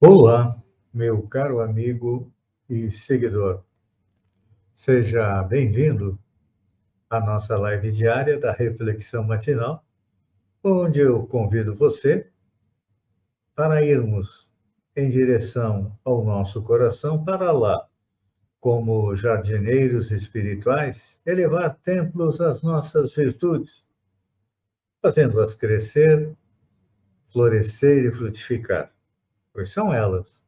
Olá, meu caro amigo e seguidor. Seja bem-vindo à nossa live diária da Reflexão Matinal, onde eu convido você para irmos em direção ao nosso coração, para lá, como jardineiros espirituais, elevar templos às nossas virtudes, fazendo-as crescer, florescer e frutificar, pois são elas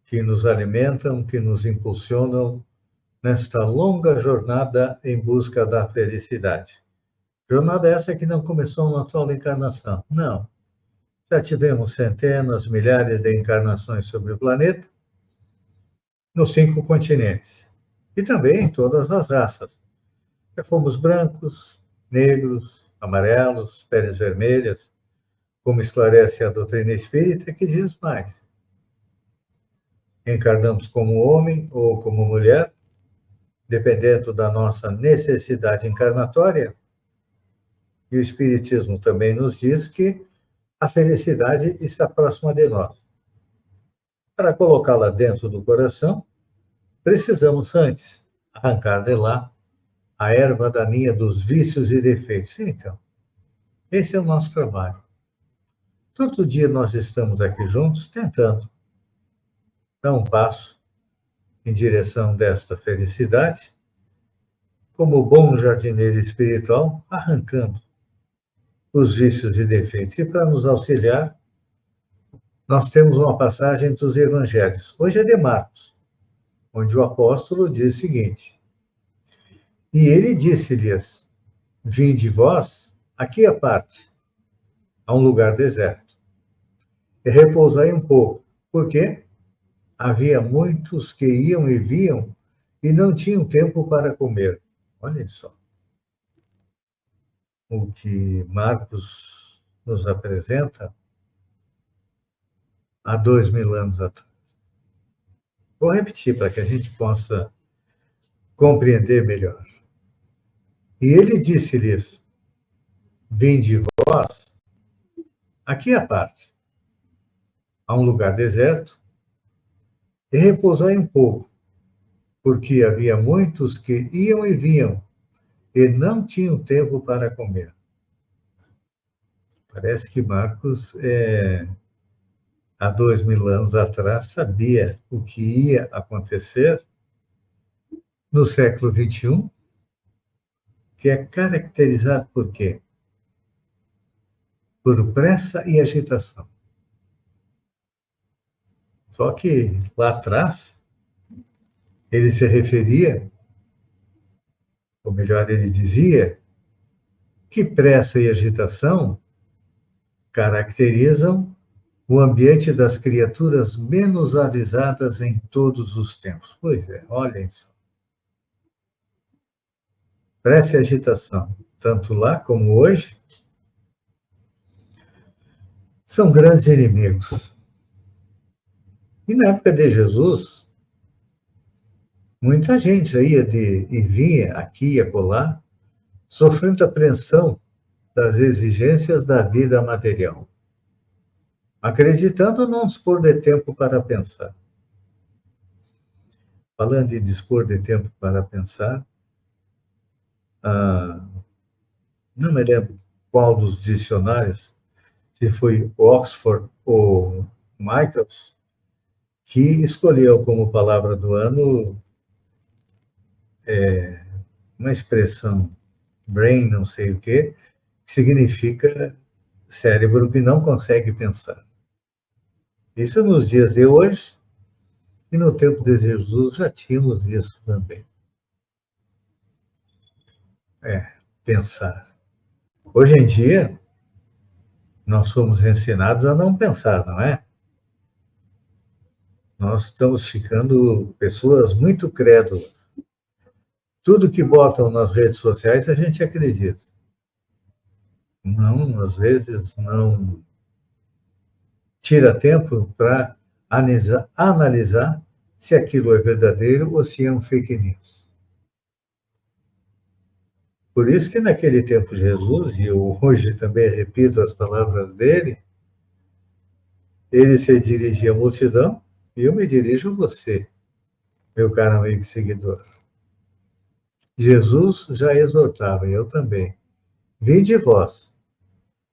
que nos alimentam, que nos impulsionam nesta longa jornada em busca da felicidade. Jornada essa que não começou na atual encarnação, não. Já tivemos centenas, milhares de encarnações sobre o planeta, nos 5 continentes, e também em todas as raças. Já fomos brancos, negros, amarelos, peles vermelhas, como esclarece a doutrina espírita, que diz mais. Encarnamos como homem ou como mulher, dependendo da nossa necessidade encarnatória. E o Espiritismo também nos diz que a felicidade está próxima de nós. Para colocá-la dentro do coração, precisamos antes arrancar de lá a erva daninha dos vícios e defeitos. Então, esse é o nosso trabalho. Todo dia nós estamos aqui juntos tentando dar um passo em direção desta felicidade, como bom jardineiro espiritual, arrancando os vícios e defeitos. E para nos auxiliar, nós temos uma passagem dos evangelhos. Hoje é de Marcos, onde o apóstolo diz o seguinte: E ele disse-lhes: Vinde vós aqui à parte, a um lugar deserto, e repousai um pouco, porque havia muitos que iam e vinham e não tinham tempo para comer. Olhem só o que Marcos nos apresenta há 2000 anos atrás. Vou repetir para que a gente possa compreender melhor. E ele disse-lhes: Vinde vós aqui à parte, a um lugar deserto, e repousai um pouco, porque havia muitos que iam e vinham e não tinham tempo para comer. Parece que Marcos, há 2000 anos atrás, sabia o que ia acontecer no século XXI, que é caracterizado por quê? Por pressa e agitação. Só que lá atrás, ele se referia, ou melhor, ele dizia, que pressa e agitação caracterizam o ambiente das criaturas menos avisadas em todos os tempos. Pois é, olhem só. Pressa e agitação, tanto lá como hoje, são grandes inimigos. E na época de Jesus, muita gente ia e vinha aqui e acolá, sofrendo a pressão das exigências da vida material, acreditando não dispor de tempo para pensar. Falando em dispor de tempo para pensar, não me lembro qual dos dicionários, se foi Oxford ou Michaels, que escolheu como palavra do ano uma expressão brain, não sei o quê, que significa cérebro que não consegue pensar. Isso nos dias de hoje, e no tempo de Jesus já tínhamos isso também. Pensar. Hoje em dia, nós somos ensinados a não pensar, não é? Nós estamos ficando pessoas muito crédulas. Tudo que botam nas redes sociais a gente acredita. Não, às vezes não tira tempo para analisar se aquilo é verdadeiro ou se é um fake news. Por isso que naquele tempo Jesus, e eu hoje também repito as palavras dele, Ele se dirigia à multidão e eu me dirijo a você, meu caro amigo e seguidor. Jesus já exortava, e eu também. Vinde vós,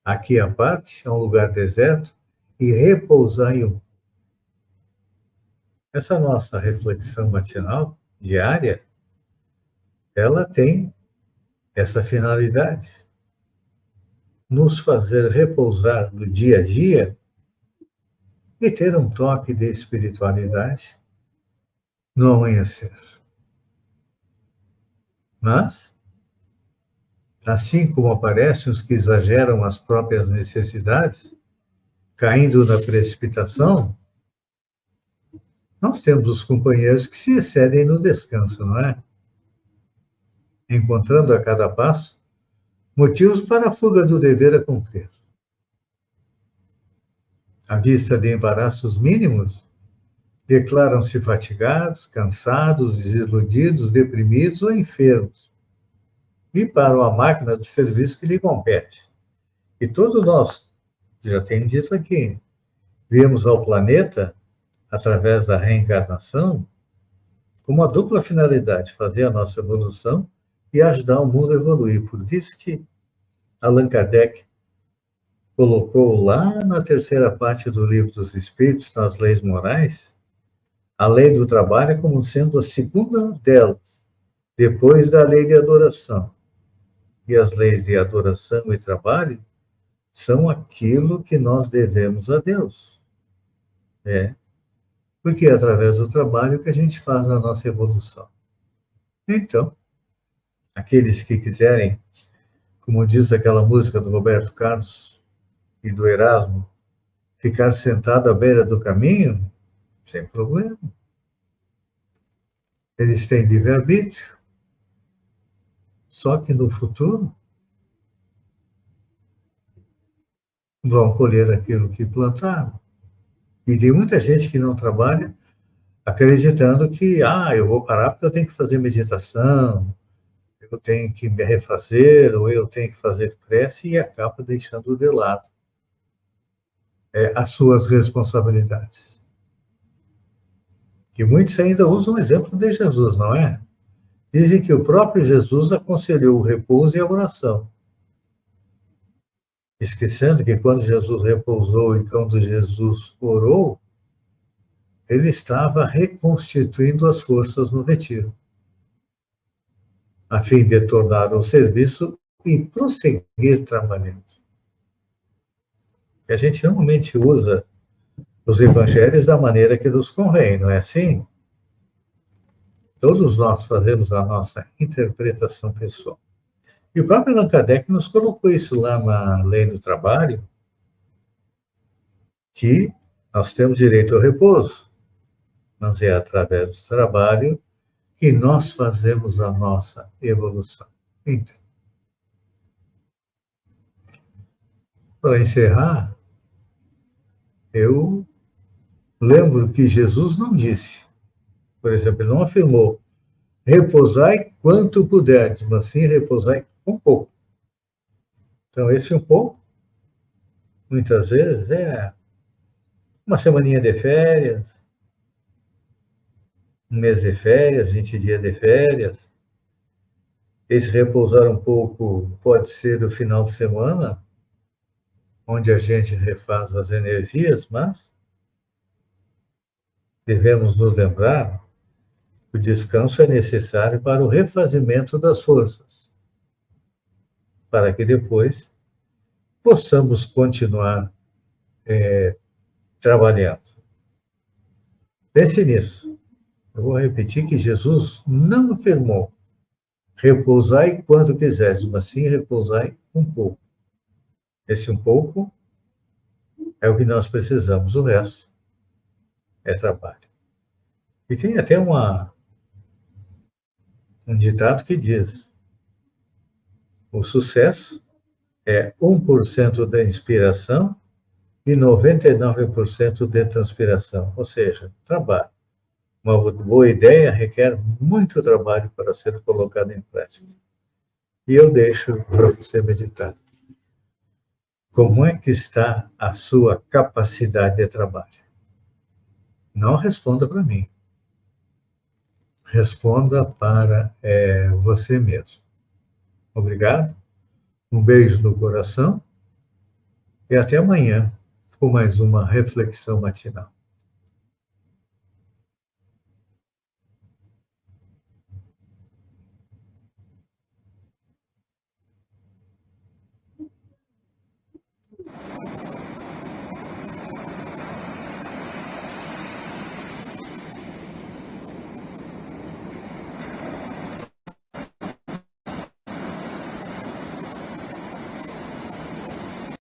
aqui à parte, a um lugar deserto, e repousai um. Essa nossa reflexão matinal, diária, ela tem essa finalidade. Nos fazer repousar no dia a dia e ter um toque de espiritualidade no amanhecer. Mas, assim como aparecem os que exageram as próprias necessidades, caindo na precipitação, nós temos os companheiros que se excedem no descanso, não é? Encontrando a cada passo motivos para a fuga do dever a cumprir. À vista de embaraços mínimos, declaram-se fatigados, cansados, desiludidos, deprimidos ou enfermos e param a máquina do serviço que lhe compete. E todos nós, já tenho dito aqui, viemos ao planeta, através da reencarnação, com uma dupla finalidade, fazer a nossa evolução e ajudar o mundo a evoluir. Por isso que Allan Kardec colocou lá na terceira parte do Livro dos Espíritos, nas leis morais, a lei do trabalho como sendo a segunda delas, depois da lei de adoração. E as leis de adoração e trabalho são aquilo que nós devemos a Deus. Porque é através do trabalho que a gente faz a nossa evolução. Então, aqueles que quiserem, como diz aquela música do Roberto Carlos e do Erasmo, ficar sentado à beira do caminho, sem problema. Eles têm livre-arbítrio. Só que no futuro vão colher aquilo que plantaram. E tem muita gente que não trabalha acreditando que, eu vou parar porque eu tenho que fazer meditação, eu tenho que me refazer, ou eu tenho que fazer prece, e acaba deixando de lado as suas responsabilidades. E muitos ainda usam o exemplo de Jesus, não é? Dizem que o próprio Jesus aconselhou o repouso e a oração, esquecendo que quando Jesus repousou e quando Jesus orou, ele estava reconstituindo as forças no retiro, a fim de tornar o serviço e prosseguir trabalhando. E a gente normalmente usa os evangelhos da maneira que nos convém, não é assim? Todos nós fazemos a nossa interpretação pessoal. E o próprio Allan Kardec nos colocou isso lá na Lei do Trabalho, que nós temos direito ao repouso, mas é através do trabalho que nós fazemos a nossa evolução. Então, para encerrar, eu lembro que Jesus não disse, por exemplo, ele não afirmou, repousai quanto puderdes, mas sim repousai um pouco. Então, esse um pouco, muitas vezes, é uma semaninha de férias, um mês de férias, 20 dias de férias. Esse repousar um pouco pode ser o final de semana, onde a gente refaz as energias, mas devemos nos lembrar que o descanso é necessário para o refazimento das forças, para que depois possamos continuar trabalhando. Pense nisso. Eu vou repetir que Jesus não afirmou repousai quanto quiseres, mas sim repousai um pouco. Esse um pouco é o que nós precisamos, o resto é trabalho. E tem até um ditado que diz: o sucesso é 1% da inspiração e 99% de transpiração, ou seja, trabalho. Uma boa ideia requer muito trabalho para ser colocada em prática. E eu deixo para você meditar. Como é que está a sua capacidade de trabalho? Não responda para mim. Responda para você mesmo. Obrigado, um beijo no coração e até amanhã com mais uma reflexão matinal.